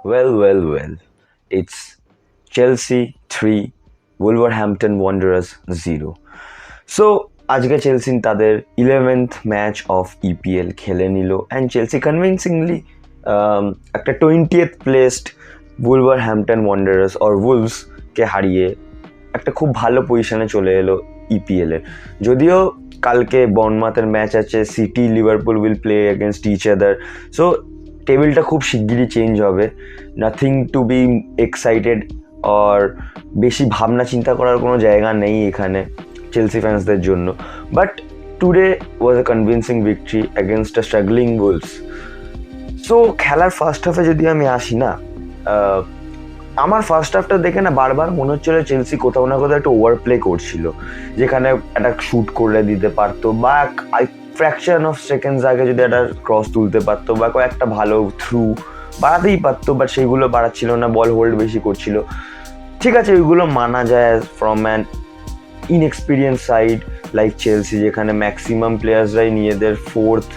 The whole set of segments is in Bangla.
Well. It's Chelsea 3, Wolverhampton Wanderers 0. So আজকে চেলসি তাদের 11th ম্যাচ অফ ইপিএল খেলে নিল অ্যান্ড চেলসি কনভিনসিংলি একটা 20th placed Wolverhampton Wanderers or উলভসকে হারিয়ে একটা খুব ভালো পজিশনে চলে এলো ইপিএলের। যদিও কালকে বর্নমাথের ম্যাচ আছে, City Liverpool will play against each other, so টেবিলটা খুব শিগগিরই চেঞ্জ হবে। Nothing to be excited or বেশি ভাবনা চিন্তা করার কোনো জায়গা নেই এখানে চেলসি ফ্যান্সদের জন্য। But today was A convincing victory against a struggling Wolves. So খেলার ফার্স্ট হাফে যদি আমি আসি না, আমার ফার্স্ট হাফটা দেখে না বারবার মনে হচ্ছিল চেলসি কোথাও না কোথাও একটু ওভার প্লে করছিল, যেখানে একটা শ্যুট করে দিতে পারতো বা ফ্র্যাকশন অফ সেকেন্ডস আগে যদি একটা ক্রস তুলতে পারতো বা কয়েকটা ভালো থ্রু বাড়াতেই পারতো, বাট সেইগুলো বাড়াচ্ছিল না, বল হোল্ড বেশি করছিল। ঠিক আছে, ওইগুলো মানা যায় from an inexperience side like Chelsea, যেখানে ম্যাক্সিমাম প্লেয়ার্সরাই নিজেদের 4th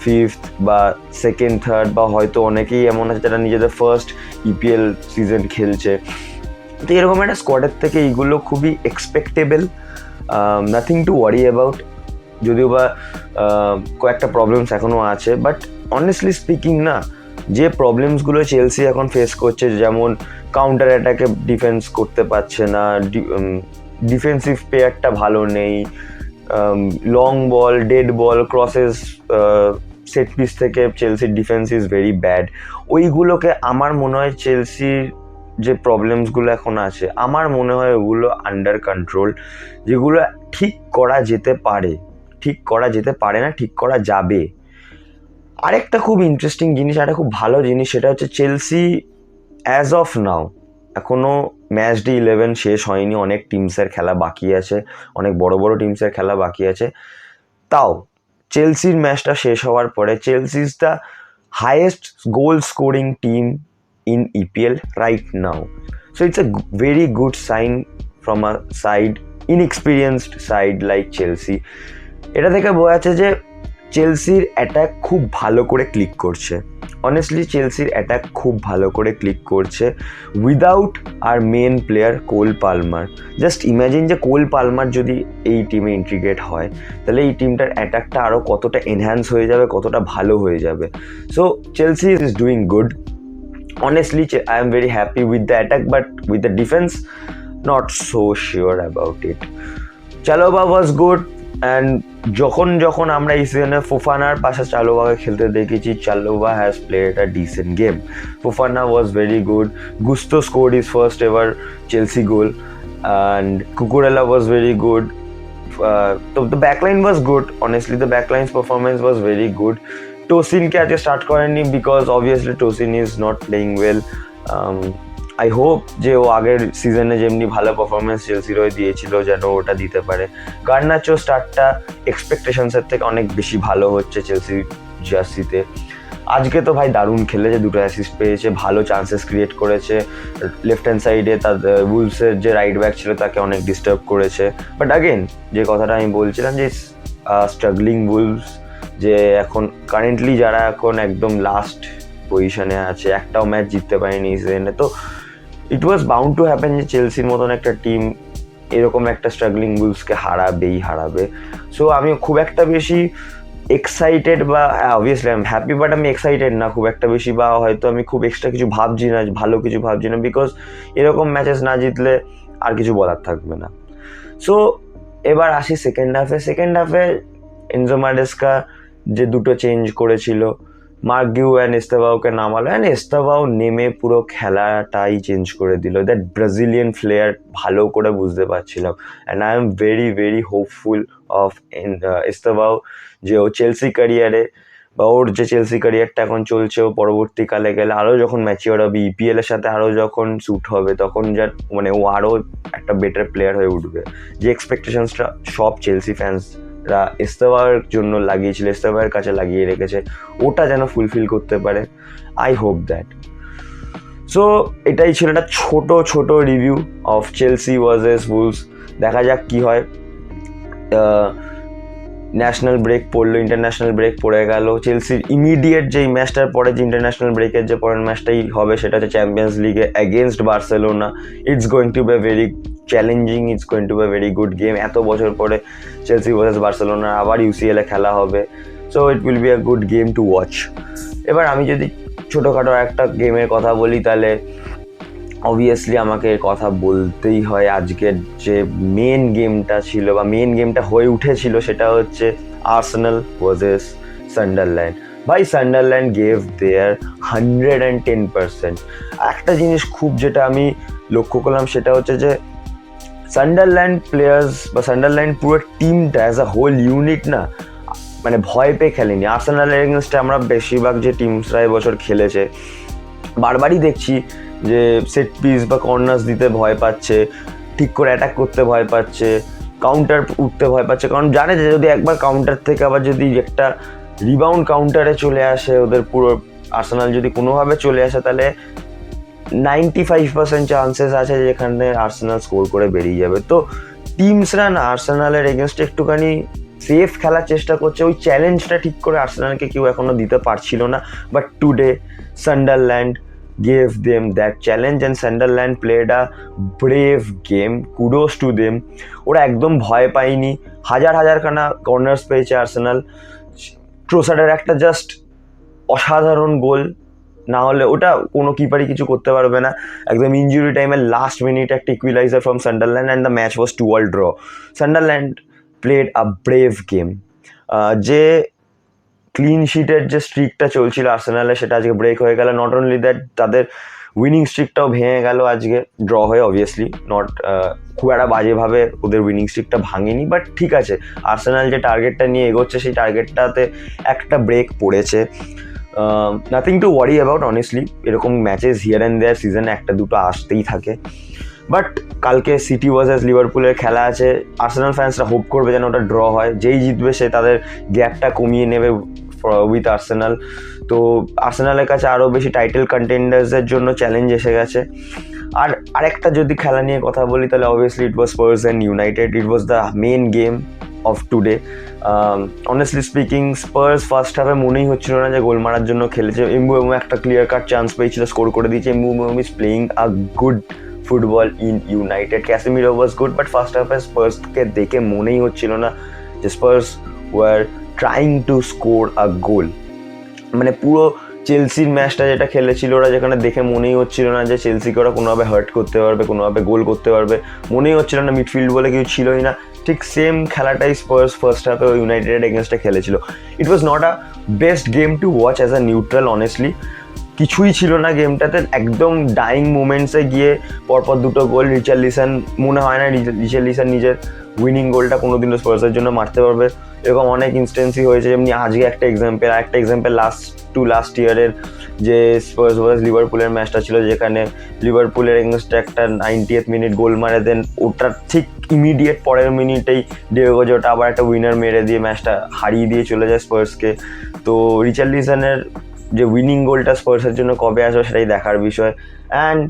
5th বা 2nd 3rd বা হয়তো অনেকেই এমন আছে যারা নিজেদের ফার্স্ট ইপিএল সিজন খেলছে। তো এরকম একটা স্কোয়াডের থেকে এইগুলো খুবই এক্সপেক্টেবল, নাথিং টু ওয়ারি অ্যাবাউট। যদিও বা কয়েকটা প্রবলেমস এখনও আছে, বাট অনেস্টলি স্পিকিং না, যে প্রবলেমসগুলো চেলসি এখন ফেস করছে, যেমন কাউন্টার অ্যাটাকে ডিফেন্স করতে পারছে না, ডিফেন্সিভ পেয়ারটা ভালো নেই, লং বল, ডেড বল, ক্রসেস, সেট পিস থেকে চেলসির ডিফেন্স ইজ ভেরি ব্যাড। ওইগুলোকে আমার মনে হয় চেলসির যে প্রবলেমসগুলো এখন আছে, আমার মনে হয় ওগুলো আন্ডার কন্ট্রোল, যেগুলো ঠিক করা যেতে পারে না, ঠিক করা যাবে। আরেকটা খুব ইন্টারেস্টিং জিনিস, একটা খুব ভালো জিনিস, সেটা হচ্ছে চেলসি অ্যাজ অফ নাও এখনও ম্যাচ ডে 11 শেষ হয়নি, অনেক টিমসের খেলা বাকি আছে, অনেক বড় বড় টিমসের খেলা বাকি আছে। তাও চেলসির ম্যাচটা শেষ হওয়ার পরে Chelsea is the highest goal scoring team in EPL right now. So it's a very good sign from a side, inexperienced side like Chelsea. এটা থেকে বোঝা যাচ্ছে যে চেলসির অ্যাটাক খুব ভালো করে ক্লিক করছে। অনেস্টলি চেলসির অ্যাটাক খুব ভালো করে ক্লিক করছে without our main player Cole Palmer. Just imagine যে কোল পালমার যদি এই টিমে ইন্টিগ্রেট হয়, তাহলে এই টিমটার অ্যাটাকটা আরও কতটা এনহ্যান্স হয়ে যাবে, কতটা ভালো হয়ে যাবে। So Chelsea is doing good. Honestly, I am very happy with the attack, but with the defense, not so sure about it. Chalobah was good, and যখন আমরা এই সিজনে ফোফানার পাশে চালোবাকে খেলতে দেখেছি, Chalobah has played a decent game. Fofana was very good. Gusto scored his first ever Chelsea goal, and Cucurella was very good. The backline was good. Honestly, the backline's performance was very good. টোসিনকে আজকে স্টার্ট করেননি because obviously Tosin is not playing well. I hope যে ও আগের সিজনে যেমনি ভালো পারফরমেন্স চেলসির হয়ে দিয়েছিল যেন ওটা দিতে পারে। গার্নাচো স্টার্টটা এক্সপেকটেশনসের থেকে অনেক বেশি ভালো হচ্ছে চেলসি জার্সিতে। আজকে তো ভাই দারুণ খেলেছে, 2টো অ্যাসিস্ট পেয়েছে, ভালো চান্সেস ক্রিয়েট করেছে। লেফট হ্যান্ড সাইডে তার উলভসের যে রাইট ব্যাক ছিল তাকে অনেক ডিস্টার্ব করেছে। বাট আগেন যে কথাটা আমি বলছিলাম যে স্ট্রাগলিং উলভস, যে এখন কারেন্টলি যারা এখন একদম লাস্ট পজিশনে আছে, একটাও ম্যাচ জিততে পারেনি সিজনে, তো ইট ওয়াজ বাউন্ড টু হ্যাপেন যে চেলসির মতন একটা টিম এরকম একটা স্ট্রাগলিং উলভসকে হারাবে। সো আমি খুব একটা বেশি এক্সাইটেড বা obviously I am happy, but আমি এক্সাইটেড না খুব একটা বেশি, বা হয়তো আমি খুব এক্সট্রা কিছু ভাবছি না, ভালো কিছু ভাবছি না, বিকজ এরকম ম্যাচেস না জিতলে আর কিছু বলার থাকবে না। সো এবার আসি সেকেন্ড হাফে এনজো মারেস্কা যে 2টো চেঞ্জ করেছিল, মার্ক গিউ অ্যান্ড এস্তেভাওকে নামালো, অ্যান্ড এস্তেভাও নেমে পুরো খেলাটাই চেঞ্জ করে দিল। দ্যাট ব্রাজিলিয়ান প্লেয়ার ভালো করে বুঝতে পারছিলাম, and I am very very hopeful of Estêvão, যে ও চেলসি ক্যারিয়ারে বা ওর যে চেলসি ক্যারিয়ারটা এখন চলছে, ও পরবর্তীকালে গেলে আরও যখন ম্যাচিওর হবে, ইপিএল এর সাথে আরও যখন শ্যুট হবে, তখন যা মানে ও আরও একটা বেটার প্লেয়ার হয়ে উঠবে। যে এক্সপেকটেশনসটা সব চেলসি ফ্যান্সরা এস্তেভাওর জন্য লাগিয়েছিল, এস্তেভাওয়ের কাছে লাগিয়ে রেখেছে, ওটা যেন ফুলফিল করতে পারে। I hope that. সো এটাই ছিল একটা ছোট review of Chelsea versus Wolves. দেখা যাক কি হয়। ন্যাশনাল ব্রেক পড়লো, ইন্টারন্যাশনাল ব্রেক পড়ে গেল। চেলসির ইমিডিয়েট যেই ম্যাচটার পরে যে ইন্টারন্যাশনাল ব্রেকের যে পরের ম্যাচটাই হবে সেটা হচ্ছে চ্যাম্পিয়ন্স লিগে against Barcelona. It's going to be very challenging, it's going to be very good game. এত বছর পরে চেলসি ভার্সেস বার্সেলোনা আবার ইউসিএল এ খেলা হবে, so it will be a good game to watch. এবার আমি যদি ছোটোখাটো একটা গেমের কথা বলি তাহলে অবভিয়াসলি আমাকে কথা বলতেই হয়। আজকের যে মেন গেমটা ছিল বা মেন গেমটা হয়ে উঠেছিল সেটা হচ্ছে আর্সেনাল ভার্সেস সান্ডারল্যান্ড। ভাই সান্ডারল্যান্ড গেভ দেয়ার 110%। একটা জিনিস খুব যেটা আমি লক্ষ্য করলাম সেটা হচ্ছে যে সান্ডারল্যান্ড প্লেয়ার্স বা সান্ডারল্যান্ড পুরো টিমটা অ্যাজ আ হোল ইউনিট না মানে ভয় পেয়ে খেলেনি। আর্সেনালের এগেনস্টে আমরা বেশিরভাগ যে টিমসরা এবছর খেলেছে বারবারই দেখছি যে সেট পিস বা কর্নার্স দিতে ভয় পাচ্ছে, ঠিক করে অ্যাটাক করতে ভয় পাচ্ছে, কাউন্টার উঠতে ভয় পাচ্ছে, কারণ জানে যে যদি একবার কাউন্টার থেকে আবার যদি একটা রিবাউন্ড কাউন্টারে চলে আসে ওদের পুরো আর্সেনাল যদি কোনোভাবে চলে আসে তাহলে 95% চান্সেস আছে যেখানে আর্সেনাল স্কোর করে বেরিয়ে যাবে। তো টিমসরা না আর্সেনালের এগেনস্টে একটুখানি সেফ খেলার চেষ্টা করছে, ওই চ্যালেঞ্জটা ঠিক করে আর্সেনালকে কেউ এখনো দিতে পারছিল না। But today Sunderland gave them that challenge and Sunderland played a brave game. Kudos to them. ওরা একদম ভয় পায়নি, হাজার কর্নার্স পেয়েছে আর্সেনাল। ট্রোসার্ডের একটা জাস্ট অসাধারণ গোল, না হলে ওটা কোনো কিপারই কিছু করতে পারবে না। একদম ইনজুরি টাইমের লাস্ট মিনিট একটা equaliser from Sunderland and the match was 2-2 draw. Sunderland played a brave game. যে ক্লিন শিটের যে স্ট্রিকটা চলছিল আর্সেনালে সেটা আজকে ব্রেক হয়ে গেল। নট অনলি দ্যাট, তাদের উইনিং স্ট্রিকটাও ভেঙে গেল আজকে, ড্র হয়ে অবভিয়াসলি নট খুব একটা বাজেভাবে ওদের উইনিং স্ট্রিকটা ভাঙেনি। বাট ঠিক আছে, আর্সেনাল যে টার্গেটটা নিয়ে এগোচ্ছে সেই টার্গেটটাতে একটা ব্রেক পড়েছে। Nothing to worry about honestly, এরকম ম্যাচেস হিয়ার অ্যান্ড দেয়ার সিজনে একটা দুটো আসতেই থাকে। বাট কালকে সিটি ভার্সেস লিভারপুলের খেলা আছে, আর্সেনাল ফ্যান্সরা হোপ করবে যেন ওটা ড্র হয়, যেই জিতবে সে তাদের গ্যাপটা কমিয়ে নেবে উইথ আর্সেনাল। তো আর্সেনালের কাছে আরও বেশি টাইটেল কন্টেন্ডার্সদের জন্য চ্যালেঞ্জ এসে গেছে। আর আরেকটা যদি খেলা নিয়ে কথা বলি তাহলে obviously it was Spurs and United. It was the main game of today. Honestly speaking Spurs first হাফে মনেই হচ্ছিল না যে গোল মারার জন্য খেলেছে। এমবুএমো একটা ক্লিয়ার কাট চান্স পেয়েছিল, স্কোর করে দিয়েছে। Mbeumo is playing a good football in United. Casemiro was good, but first হাফে স্পার্সকে দেখে মনেই হচ্ছিল না যে Spurs were trying to score a goal. মানে পুরো চেলসির ম্যাচটা যেটা খেলেছিল ওরা, যেখানে দেখে মনেই হচ্ছিল না যে চেলসিকে ওরা কোনোভাবে হার্ট করতে পারবে, কোনোভাবে গোল করতে পারবে, মনেই হচ্ছিল না মিডফিল্ড বলে কিছু ছিলই না। ঠিক সেম খেলাটাই স্পার্স ফার্স্ট হাফে ইউনাইটেড এগেনস্টে খেলেছিল। It was not a best game to watch as a neutral honestly. কিছুই ছিল না গেমটাতে, একদম ডাইং মোমেন্টসে গিয়ে পরপর দুটো গোল। রিচার্লিসন মনে হয় না রিচার্লিসন নিজের উইনিং গোলটা কোনোদিনও স্পার্সের জন্য মারতে পারবে। এরকম অনেক ইনস্টেন্সই হয়েছে, যেমনি আজকে একটা এক্সাম্পল লাস্ট ইয়ারের যে স্পার্স ভার্সেস লিভারপুলের ম্যাচটা ছিল, যেখানে লিভারপুলের এগেনস্টে একটা 90th মিনিট গোল মারে দেন ওটার ঠিক ইমিডিয়েট পরের মিনিটেই ডিয়েগো জোটা আবার একটা উইনার মেরে দিয়ে ম্যাচটা হারিয়ে দিয়ে চলে যায় স্পার্সকে। তো রিচার্লিসনের যে উইনিং গোলটা স্পার্সের জন্য কবে আসবে সেটাই দেখার বিষয়। And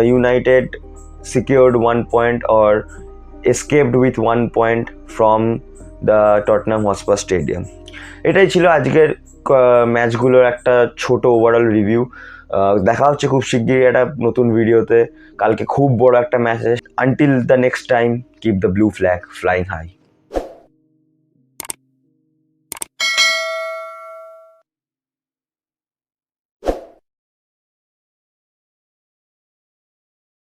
United secured 1 point or escaped with 1 point from the Tottenham Hotspur Stadium. এটাই ছিল আজকের ম্যাচগুলোর একটা ছোট ওভারঅল রিভিউ। দেখা হচ্ছে খুব শিগগিরই একটা নতুন ভিডিওতে। কালকে খুব বড় একটা ম্যাচ আছে। Until the next time, keep the blue flag flying high.